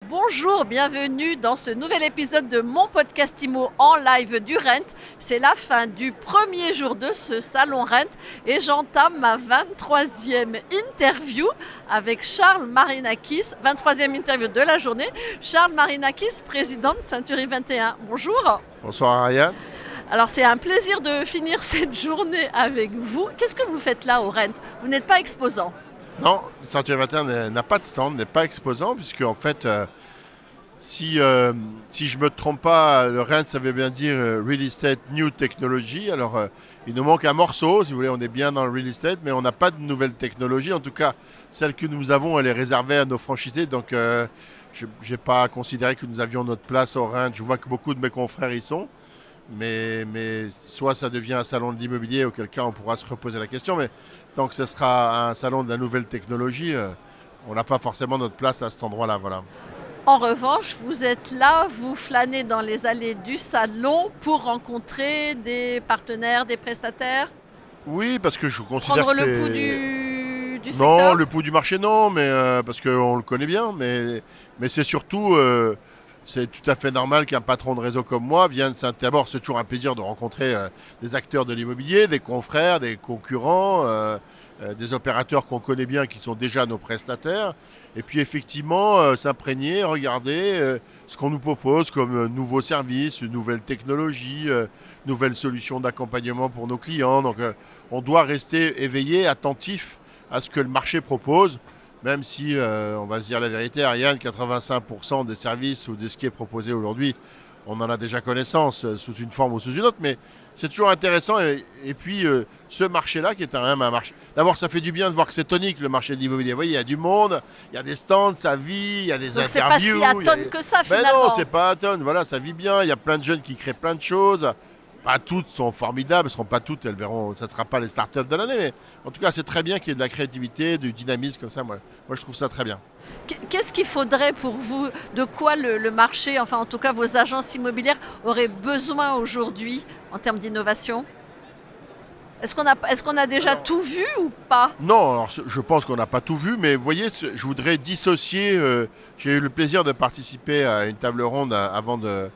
Bonjour, bienvenue dans ce nouvel épisode de mon podcast IMO en live du Rent. C'est la fin du premier jour de ce salon Rent et j'entame ma 23e interview avec Charles Marinakis, 23e interview de la journée. Charles Marinakis, président de Century 21. Bonjour. Bonsoir Ariane. Alors c'est un plaisir de finir cette journée avec vous. Qu'est-ce que vous faites là au Rent? Vous n'êtes pas exposant? Non, Century 21 n'a pas de stand, n'est pas exposant, puisque en fait, si je ne me trompe pas, le Rent, ça veut bien dire Real Estate New Technology. Alors, il nous manque un morceau, si vous voulez, on est bien dans le Real Estate, mais on n'a pas de nouvelle technologie. En tout cas, celle que nous avons, elle est réservée à nos franchisés. Donc, je n'ai pas considéré que nous avions notre place au Rent. Je vois que beaucoup de mes confrères y sont. Mais soit ça devient un salon de l'immobilier, auquel cas on pourra se reposer la question. Mais tant que ce sera un salon de la nouvelle technologie, on n'a pas forcément notre place à cet endroit-là. Voilà. En revanche, vous êtes là, vous flânez dans les allées du salon pour rencontrer des partenaires, des prestataires? Oui, parce que je considère Prendre que le c'est... pouls du secteur? Non, le pouls du marché, non, mais parce qu'on le connaît bien. Mais c'est surtout... c'est tout à fait normal qu'un patron de réseau comme moi vienne. D'abord, c'est toujours un plaisir de rencontrer des acteurs de l'immobilier, des confrères, des concurrents, des opérateurs qu'on connaît bien qui sont déjà nos prestataires. Et puis effectivement, s'imprégner, regarder ce qu'on nous propose comme nouveaux services, nouvelles technologies, nouvelles solutions d'accompagnement pour nos clients. Donc on doit rester éveillé, attentif à ce que le marché propose. Même si, on va se dire la vérité, Ariane, 85% des services ou de ce qui est proposé aujourd'hui, on en a déjà connaissance sous une forme ou sous une autre, mais c'est toujours intéressant. Et puis, ce marché-là, qui est quand même un marché... D'abord, ça fait du bien de voir que c'est tonique, le marché de l'immobilier. Vous voyez, il y a du monde, il y a des stands, ça vit, il y a des interviews. Donc, c'est pas si atone que ça, finalement. Mais non, c'est pas atone, voilà, ça vit bien. Il y a plein de jeunes qui créent plein de choses. Pas toutes sont formidables, elles ne seront pas toutes, elles verront, ça ne sera pas les startups de l'année, mais en tout cas c'est très bien qu'il y ait de la créativité, du dynamisme comme ça, moi je trouve ça très bien. Qu'est-ce qu'il faudrait pour vous, de quoi le marché, enfin en tout cas vos agences immobilières auraient besoin aujourd'hui en termes d'innovation? Est-ce qu'on a déjà tout vu ou pas? Non, alors, je pense qu'on n'a pas tout vu, mais vous voyez, je voudrais dissocier, j'ai eu le plaisir de participer à une table ronde avant de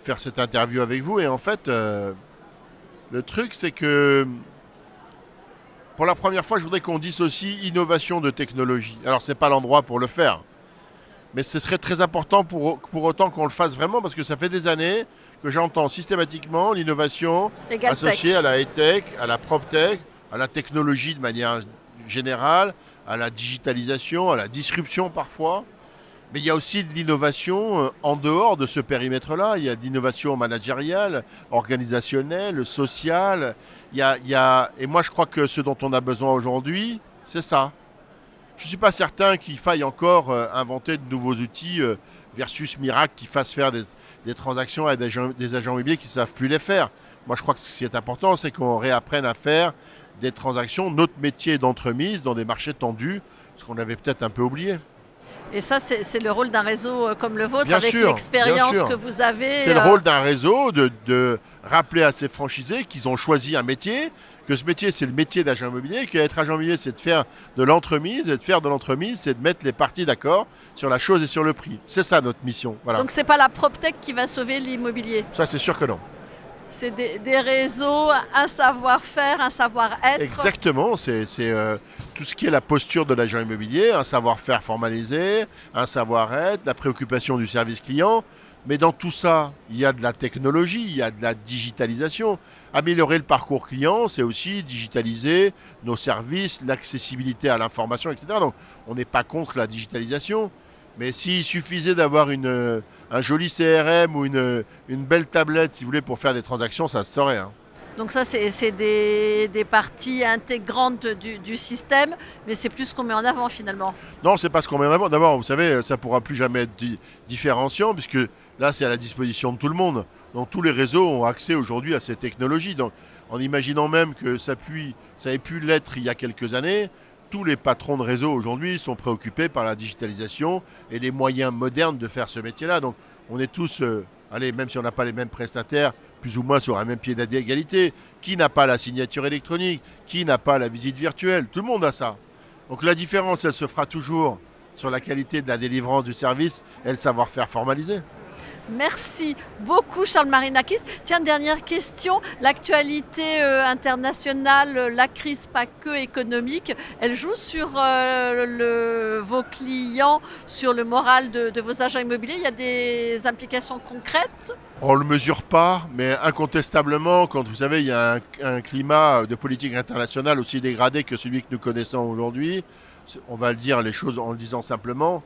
faire cette interview avec vous. Et en fait, le truc, c'est que pour la première fois, je voudrais qu'on dissocie innovation de technologie. Alors, ce n'est pas l'endroit pour le faire. Mais ce serait très important pour autant qu'on le fasse vraiment, parce que ça fait des années que j'entends systématiquement l'innovation associée à la high-tech, à la prop-tech, à la technologie de manière générale, à la digitalisation, à la disruption parfois. Mais il y a aussi de l'innovation en dehors de ce périmètre-là. Il y a de l'innovation managériale, organisationnelle, sociale. Et moi, je crois que ce dont on a besoin aujourd'hui, c'est ça. Je ne suis pas certain qu'il faille encore inventer de nouveaux outils versus Miracle qui fassent faire des transactions à des agents immobiliers qui ne savent plus les faire. Moi, je crois que ce qui est important, c'est qu'on réapprenne à faire des transactions, notre métier d'entremise, dans des marchés tendus, ce qu'on avait peut-être un peu oublié. Et ça, c'est le rôle d'un réseau comme le vôtre, bien avec l'expérience que vous avez. C'est le rôle d'un réseau de rappeler à ses franchisés qu'ils ont choisi un métier, que ce métier, c'est le métier d'agent immobilier, qu'être agent immobilier, c'est de faire de l'entremise, et de faire de l'entremise, c'est de mettre les parties d'accord sur la chose et sur le prix. C'est ça notre mission. Voilà. Donc, ce n'est pas la PropTech qui va sauver l'immobilier? Ça, c'est sûr que non. C'est des réseaux, un savoir-faire, un savoir-être. Exactement, c'est tout ce qui est la posture de l'agent immobilier, un savoir-faire formalisé, un savoir-être, la préoccupation du service client. Mais dans tout ça, il y a de la technologie, il y a de la digitalisation. Améliorer le parcours client, c'est aussi digitaliser nos services, l'accessibilité à l'information, etc. Donc, on n'est pas contre la digitalisation. Mais s'il suffisait d'avoir un joli CRM ou une belle tablette, si vous voulez, pour faire des transactions, ça se saurait. Hein. Donc ça, c'est des parties intégrantes du système, mais c'est plus ce qu'on met en avant finalement. Non, c'est pas ce qu'on met en avant. D'abord, vous savez, ça ne pourra plus jamais être différenciant, puisque là, c'est à la disposition de tout le monde. Donc tous les réseaux ont accès aujourd'hui à ces technologies. Donc, en imaginant même que ça ait pu l'être il y a quelques années, tous les patrons de réseau aujourd'hui sont préoccupés par la digitalisation et les moyens modernes de faire ce métier-là. Donc on est tous, même si on n'a pas les mêmes prestataires, plus ou moins sur un même pied d'égalité. Qui n'a pas la signature électronique? Qui n'a pas la visite virtuelle? Tout le monde a ça. Donc la différence, elle se fera toujours sur la qualité de la délivrance du service et le savoir-faire formalisé. Merci beaucoup Charles Marinakis. Tiens, dernière question. L'actualité internationale, la crise pas que économique, elle joue sur vos clients, sur le moral de vos agents immobiliers. Il y a des implications concrètes? On ne le mesure pas, mais incontestablement, quand vous savez, il y a un climat de politique internationale aussi dégradé que celui que nous connaissons aujourd'hui, on va le dire les choses en le disant simplement.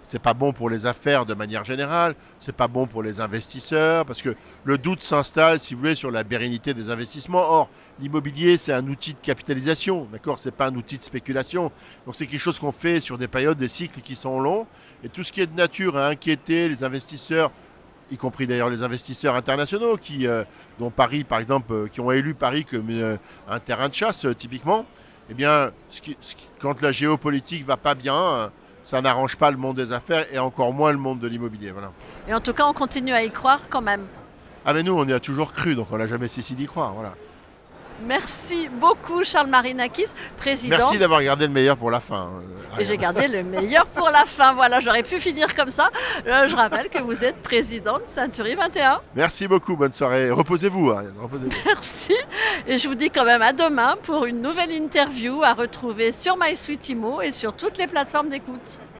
C'est pas bon pour les affaires de manière générale, c'est pas bon pour les investisseurs, parce que le doute s'installe, si vous voulez, sur la pérennité des investissements. Or, l'immobilier, c'est un outil de capitalisation, d'accord? C'est pas un outil de spéculation. Donc c'est quelque chose qu'on fait sur des périodes, des cycles qui sont longs. Et tout ce qui est de nature à inquiéter les investisseurs, y compris d'ailleurs les investisseurs internationaux, dont Paris, par exemple, qui ont élu Paris comme un terrain de chasse, typiquement, eh bien, quand la géopolitique va pas bien, ça n'arrange pas le monde des affaires et encore moins le monde de l'immobilier. Voilà. Et en tout cas, on continue à y croire quand même. Ah mais nous, on y a toujours cru, donc on n'a jamais cessé d'y croire. Voilà. Merci beaucoup Charles Marinakis, président. Merci d'avoir gardé le meilleur pour la fin. Et j'ai gardé le meilleur pour la fin. Voilà, j'aurais pu finir comme ça. Je rappelle que vous êtes président de Century 21. Merci beaucoup, bonne soirée. Reposez-vous. Reposez-vous. Merci. Et je vous dis quand même à demain pour une nouvelle interview à retrouver sur MySuite Immo et sur toutes les plateformes d'écoute.